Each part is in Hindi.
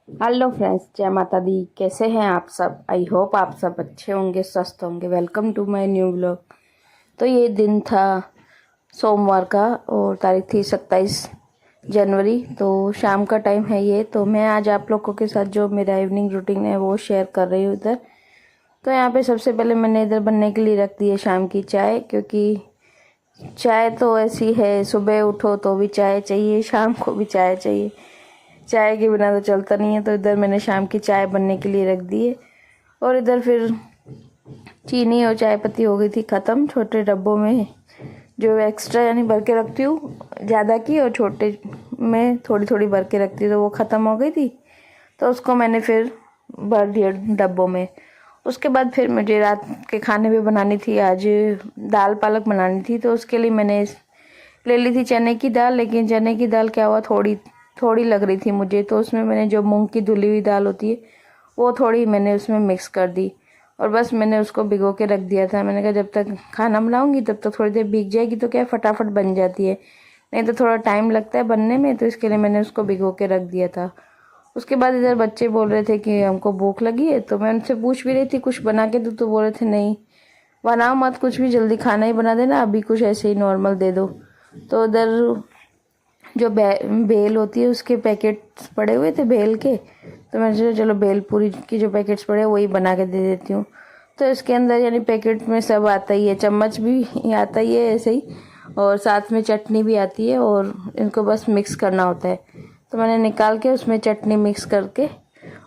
हेलो फ्रेंड्स, जय माता दी। कैसे हैं आप सब? आई होप आप सब अच्छे होंगे, स्वस्थ होंगे। Welcome to my new blog. तो ये दिन था सोमवार का और तारीख थी 27 जनवरी। तो शाम का टाइम है ये। तो मैं आज आप लोगों के साथ जो मेरा इवनिंग रूटीन है वो शेयर कर रही हूँ इधर। तो यहाँ पे सबसे पहले मैंने इधर बनने के लिए रख दी है शाम की चाय, क्योंकि चाय तो ऐसी है, सुबह उठो तो भी चाय चाहिए, शाम को भी चाय चाहिए। चाय के बिना तो चलता नहीं है। तो इधर मैंने शाम की चाय बनने के लिए रख दी है। और इधर फिर चीनी और चाय पत्ती हो गई थी ख़त्म। छोटे डब्बों में जो एक्स्ट्रा यानी भर के रखती हूँ ज़्यादा की, और छोटे में थोड़ी थोड़ी भर के रखती हूँ, तो वो ख़त्म हो गई थी। तो उसको मैंने फिर भर दिया डब्बों में। उसके बाद फिर मुझे रात के खाने भी बनानी थी। आज दाल पालक बनानी थी, तो उसके लिए मैंने ले ली थी चने की दाल। लेकिन चने की दाल क्या हुआ, थोड़ी थोड़ी लग रही थी मुझे। तो उसमें मैंने जो मूंग की धुली हुई दाल होती है वो थोड़ी मैंने उसमें मिक्स कर दी, और बस मैंने उसको भिगो के रख दिया था। मैंने कहा जब तक खाना बनाऊंगी तब तक थोड़ी देर भीग जाएगी, तो क्या फटाफट बन जाती है, नहीं तो थोड़ा टाइम लगता है बनने में। तो इसके लिए मैंने उसको भिगो के रख दिया था। उसके बाद इधर बच्चे बोल रहे थे कि हमको भूख लगी है। तो मैं उनसे पूछ भी रही थी कुछ बना के दूँ, तो बोल रहे थे नहीं बनाओ मत कुछ भी, जल्दी खाना ही बना देना, अभी कुछ ऐसे ही नॉर्मल दे दो। तो उधर जो बेल होती है उसके पैकेट्स पड़े हुए थे बेल के। तो मैंने सोचा चलो बेल पूरी की जो पैकेट्स पड़े वही बना के दे देती हूँ। तो इसके अंदर यानी पैकेट में सब आता ही है, चम्मच भी आता ही है ऐसे ही, और साथ में चटनी भी आती है, और इनको बस मिक्स करना होता है। तो मैंने निकाल के उसमें चटनी मिक्स करके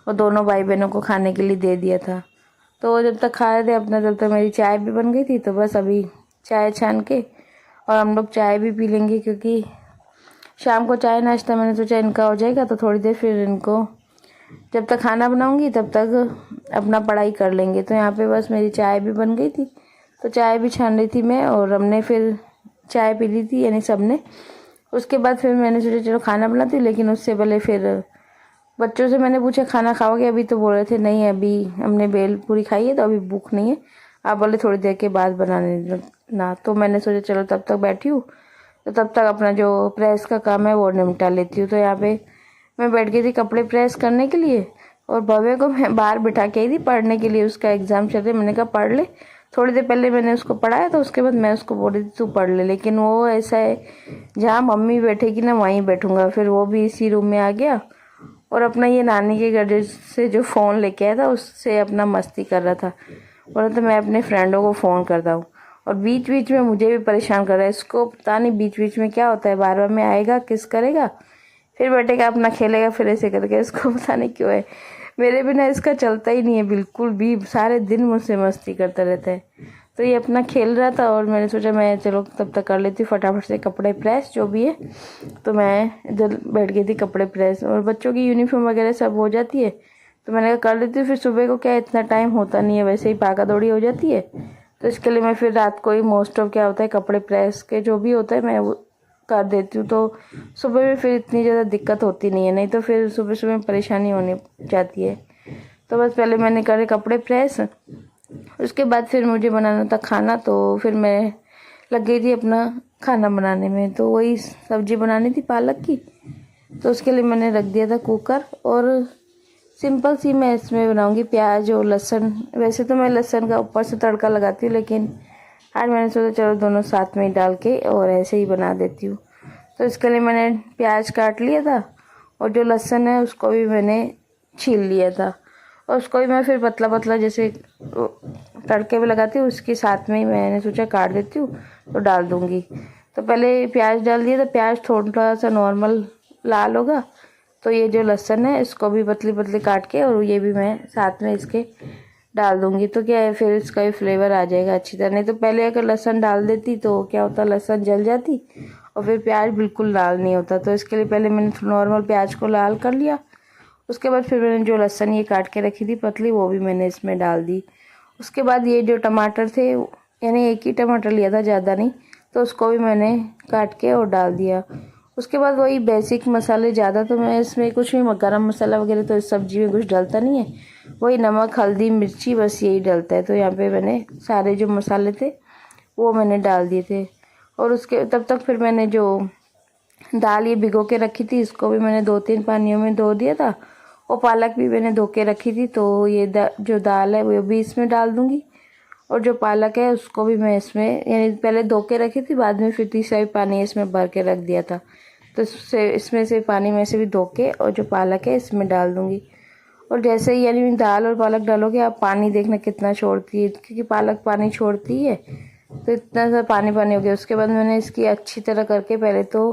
और दोनों भाई बहनों को खाने के लिए दे दिया था। तो वो जब तक खा रहे थे अपना, तब तक मेरी चाय भी बन गई थी। तो बस अभी चाय छान के और हम लोग चाय भी पी लेंगे, क्योंकि शाम को चाय नाश्ता मैंने सोचा इनका हो जाएगा, तो थोड़ी देर फिर इनको जब तक खाना बनाऊंगी तब तक अपना पढ़ाई कर लेंगे। तो यहाँ पे बस मेरी चाय भी बन गई थी। तो चाय भी छान रही थी मैं, और हमने फिर चाय पी ली थी यानी सबने। उसके बाद फिर मैंने सोचा चलो खाना बनाती हूँ, लेकिन उससे पहले फिर बच्चों से मैंने पूछा खाना खाओगे अभी? तो बोल रहे थे नहीं, अभी हमने बेल पूरी खाई है तो अभी भूख नहीं है, आप बोले थोड़ी देर के बाद बनाने ना। तो मैंने सोचा चलो तब तक बैठी हूँ, तो तब तक अपना जो प्रेस का काम है वो निपटा लेती हूँ। तो यहाँ पे मैं बैठ गई थी कपड़े प्रेस करने के लिए, और भव्य को मैं बाहर बिठा के आई थी पढ़ने के लिए। उसका एग्ज़ाम चल रहा है, मैंने कहा पढ़ ले। थोड़ी देर पहले मैंने उसको पढ़ाया, तो उसके बाद मैं उसको बोल रही थी तू पढ़ ले। लेकिन वो ऐसा है, जहाँ मम्मी बैठेगी ना वहीं बैठूंगा। फिर वो भी इसी रूम में आ गया, और अपना ये नानी के घर से जो फ़ोन लेके आया था उससे अपना मस्ती कर रहा था। बोला तो मैं अपने फ्रेंडों को फ़ोन करता हूँ, और बीच बीच में मुझे भी परेशान कर रहा है। इसको पता नहीं बीच बीच में क्या होता है, बार बार में आएगा, किस करेगा, फिर बैठेगा अपना खेलेगा, फिर ऐसे करके। इसको पता नहीं क्यों है, मेरे बिना इसका चलता ही नहीं है बिल्कुल भी। सारे दिन मुझसे मस्ती करता रहता है। तो ये अपना खेल रहा था, और मैंने सोचा मैं चलो तब तक कर लेती हूँ फटाफट से कपड़े प्रेस जो भी है। तो मैं इधर बैठ गई थी कपड़े प्रेस, और बच्चों की यूनिफॉर्म वगैरह सब हो जाती है। तो मैंने कहा कर लेती हूँ, फिर सुबह को क्या इतना टाइम होता नहीं है, वैसे ही भागा दौड़ी हो जाती है। तो इसके लिए मैं फिर रात को ही मोस्ट ऑफ क्या होता है कपड़े प्रेस के जो भी होता है मैं वो कर देती हूँ। तो सुबह में फिर इतनी ज़्यादा दिक्कत होती नहीं है, नहीं तो फिर सुबह सुबह परेशानी होने जाती है। तो बस पहले मैंने करे कपड़े प्रेस, उसके बाद फिर मुझे बनाना था खाना। तो फिर मैं लग गई थी अपना खाना बनाने में। तो वही सब्जी बनानी थी पालक की, तो उसके लिए मैंने रख दिया था कुकर। और सिंपल सी मैं इसमें बनाऊंगी प्याज और लहसुन। वैसे तो मैं लहसुन का ऊपर से तड़का लगाती हूँ, लेकिन आज मैंने सोचा चलो दोनों साथ में डाल के और ऐसे ही बना देती हूँ। तो इसके लिए मैंने प्याज काट लिया था, और जो लहसुन है उसको भी मैंने छील लिया था, और उसको भी मैं फिर पतला पतला जैसे तड़के में लगाती हूँ उसके साथ में ही मैंने सोचा काट देती हूँ तो डाल दूँगी। तो पहले प्याज डाल दिया, तो प्याज थोड़ा सा नॉर्मल लाल होगा, तो ये जो लहसुन है इसको भी पतली पतली काट के और ये भी मैं साथ में इसके डाल दूँगी। तो क्या है फिर इसका भी फ्लेवर आ जाएगा अच्छी तरह। नहीं तो पहले अगर लहसुन डाल देती तो क्या होता, लहसुन जल जाती और फिर प्याज बिल्कुल लाल नहीं होता। तो इसके लिए पहले मैंने नॉर्मल प्याज को लाल कर लिया। उसके बाद फिर मैंने जो लहसुन ये काट के रखी थी पतली वो भी मैंने इसमें डाल दी। उसके बाद ये जो टमाटर थे, यानी एक ही टमाटर लिया था ज़्यादा नहीं, तो उसको भी मैंने काट के और डाल दिया। उसके बाद वही बेसिक मसाले, ज़्यादा तो मैं इसमें कुछ भी गरम मसाला वगैरह तो इस सब्जी में कुछ डलता नहीं है, वही नमक हल्दी मिर्ची बस यही डलता है। तो यहाँ पे मैंने सारे जो मसाले थे वो मैंने डाल दिए थे। और उसके तब तक फिर मैंने जो दाल ये भिगो के रखी थी इसको भी मैंने 2-3 पानियों में धो दिया था, वो पालक भी मैंने धो के रखी थी, तो ये जो दाल है वो भी इसमें डाल दूँगी। और जो पालक है उसको भी मैं इसमें, यानी पहले धो के रखी थी, बाद में फिर तीसरा भी पानी इसमें भर के रख दिया था, तो इसमें से पानी में से भी धो के और जो पालक है इसमें डाल दूँगी। और जैसे ही यानी दाल और पालक डालोगे आप, पानी देखना कितना छोड़ती है, क्योंकि पालक पानी छोड़ती है, तो इतना सा पानी पानी हो गया। उसके बाद मैंने इसकी अच्छी तरह करके पहले तो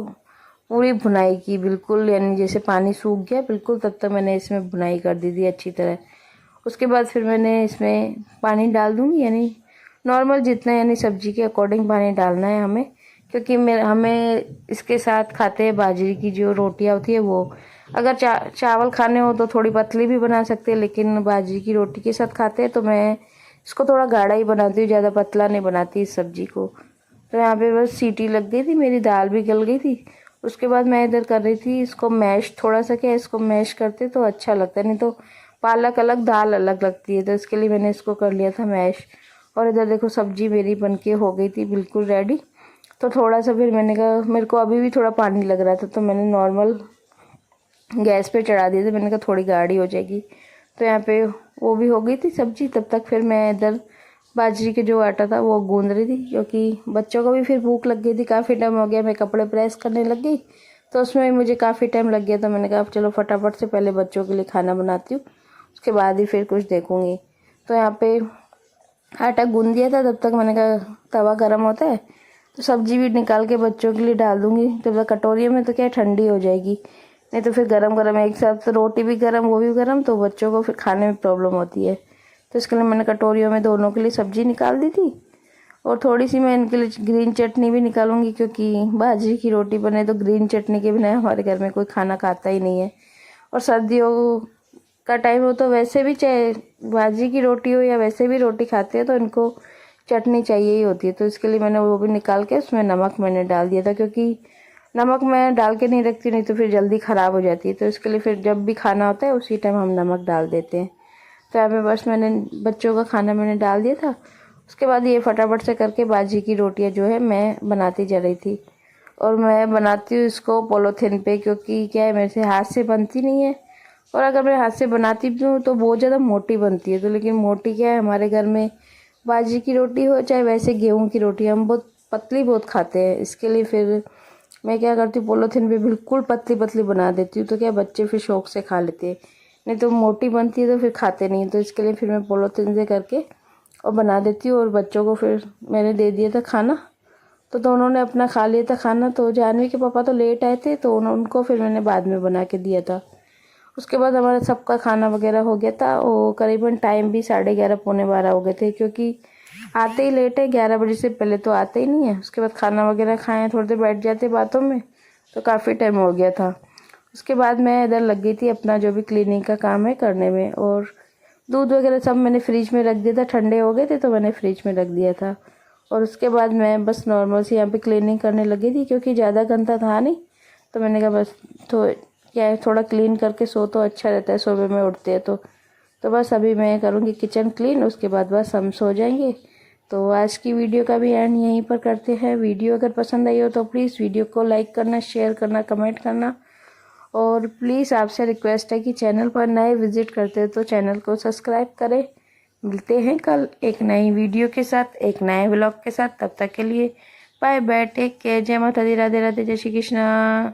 पूरी भुनाई की, बिल्कुल यानी जैसे पानी सूख गया बिल्कुल, तब तक मैंने इसमें भुनाई कर दी थी अच्छी तरह। उसके बाद फिर मैंने इसमें पानी डाल दूँगी, यानी नॉर्मल जितना, यानी सब्जी के अकॉर्डिंग पानी डालना है हमें, क्योंकि हमें इसके साथ खाते हैं बाजरे की जो रोटियां होती है वो। अगर चावल खाने हो तो थोड़ी पतली भी बना सकते हैं, लेकिन बाजरे की रोटी के साथ खाते हैं तो मैं इसको थोड़ा गाढ़ा ही बनाती हूँ, ज़्यादा पतला नहीं बनाती इस सब्ज़ी को। तो यहाँ पे बस सीटी लग गई थी, मेरी दाल भी गल गई थी। उसके बाद मैं इधर कर रही थी इसको मैश, थोड़ा सा क्या इसको मैश करते तो अच्छा लगता है, नहीं तो पालक अलग दाल अलग लगती है, तो इसके लिए मैंने इसको कर लिया था मैश। और इधर देखो सब्जी मेरी बनके हो गई थी बिल्कुल रेडी। तो थोड़ा सा फिर मैंने कहा, मेरे को अभी भी थोड़ा पानी लग रहा था, तो मैंने नॉर्मल गैस पे चढ़ा दिया था, मैंने कहा थोड़ी गाढ़ी हो जाएगी। तो यहाँ पे वो भी हो गई थी सब्जी। तब तक फिर मैं इधर बाजरी के जो आटा था वो गूंद रही थी, क्योंकि बच्चों को भी फिर भूख लग गई थी, काफ़ी टाइम हो गया। मैं कपड़े प्रेस करने लग गई तो उसमें भी मुझे काफ़ी टाइम लग गया, तो मैंने कहा चलो फटाफट से पहले बच्चों के लिए खाना बनाती हूँ, उसके बाद ही फिर कुछ देखूँगी। तो यहाँ पे आटा गूंद दिया था, तब तक मैंने कहा तवा गर्म होता है तो सब्जी भी निकाल के बच्चों के लिए डाल दूँगी। तब तक कटोरियों में तो क्या ठंडी हो जाएगी, नहीं तो फिर गरम गरम एक साथ तो रोटी भी गरम वो भी गरम, तो बच्चों को फिर खाने में प्रॉब्लम होती है। तो इसके लिए मैंने कटोरियों में दोनों के लिए सब्जी निकाल दी थी। और थोड़ी सी मैं इनके लिए ग्रीन चटनी भी निकालूंगी, क्योंकि बाजरे की रोटी बने तो ग्रीन चटनी के बिना हमारे घर में कोई खाना खाता ही नहीं है। और सर्दियों का टाइम हो तो वैसे भी, चाहे बाजरे की रोटी हो या वैसे भी रोटी खाते हैं तो इनको चटनी चाहिए ही होती है। तो इसके लिए मैंने वो भी निकाल के उसमें नमक मैंने डाल दिया था, क्योंकि नमक मैं डाल के नहीं रखती, नहीं तो फिर जल्दी ख़राब हो जाती है। तो इसके लिए फिर जब भी खाना होता है उसी टाइम हम नमक डाल देते हैं। तो यहाँ पे बस मैंने बच्चों का खाना मैंने डाल दिया था। उसके बाद ये फटाफट से करके बाजरे की रोटियाँ जो है मैं बनाती जा रही थी। और मैं बनाती हूँ इसको पॉलीथिन पे, क्योंकि क्या है मेरे से हाथ से बनती नहीं है, और अगर मैं हाथ से बनाती भी हूँ तो बहुत ज़्यादा मोटी बनती है। तो लेकिन मोटी क्या है, हमारे घर में बाजरे की रोटी हो चाहे वैसे गेहूँ की रोटी, हम बहुत पतली बहुत खाते हैं। इसके लिए फिर मैं क्या करती हूँ, पॉलीथिन पे बिल्कुल पतली पतली बना देती हूँ, तो क्या बच्चे फिर शौक से खा लेते हैं। नहीं तो मोटी बनती है तो फिर खाते नहीं, तो इसके लिए फिर मैं पॉलीथिन से करके और बना देती हूँ। और बच्चों को फिर मैंने दे दिया था खाना, तो दोनों ने अपना खा लिया था खाना। तो जानवी के पापा तो लेट आए थे, तो उनको फिर मैंने बाद में बना के दिया था। उसके बाद हमारा सबका खाना वगैरह हो गया था, और करीबन टाइम भी 11:30 पौने 12 हो गए थे, क्योंकि आते ही लेट है, 11 बजे से पहले तो आते ही नहीं है। उसके बाद खाना वगैरह खाएं, थोड़ी देर बैठ जाते बातों में, तो काफ़ी टाइम हो गया था। उसके बाद मैं इधर लग गई थी अपना जो भी क्लीनिंग का काम है करने में। और दूध वगैरह सब मैंने फ्रिज में रख दिया था, ठंडे हो गए थे तो मैंने फ्रिज में रख दिया था। और उसके बाद मैं बस नॉर्मल से यहाँ पे क्लीनिंग करने लगी थी, क्योंकि ज़्यादा गंदा था नहीं, तो मैंने कहा बस तो क्या है, थोड़ा क्लीन करके सो तो अच्छा रहता है, सुबह में उठते हैं तो बस अभी मैं करूँगी किचन क्लीन, उसके बाद बस हम सो जाएंगे। तो आज की वीडियो का भी एंड यहीं पर करते हैं। वीडियो अगर पसंद आई हो तो प्लीज़ वीडियो को लाइक करना, शेयर करना, कमेंट करना। और प्लीज़ आपसे रिक्वेस्ट है कि चैनल पर नए विजिट करते हैं तो चैनल को सब्सक्राइब करें। मिलते हैं कल एक नई वीडियो के साथ, एक नए व्लॉग के साथ। तब तक के लिए बाय बाय, टेक केयर, जय माता दी, राधे राधे, जय श्री कृष्णा।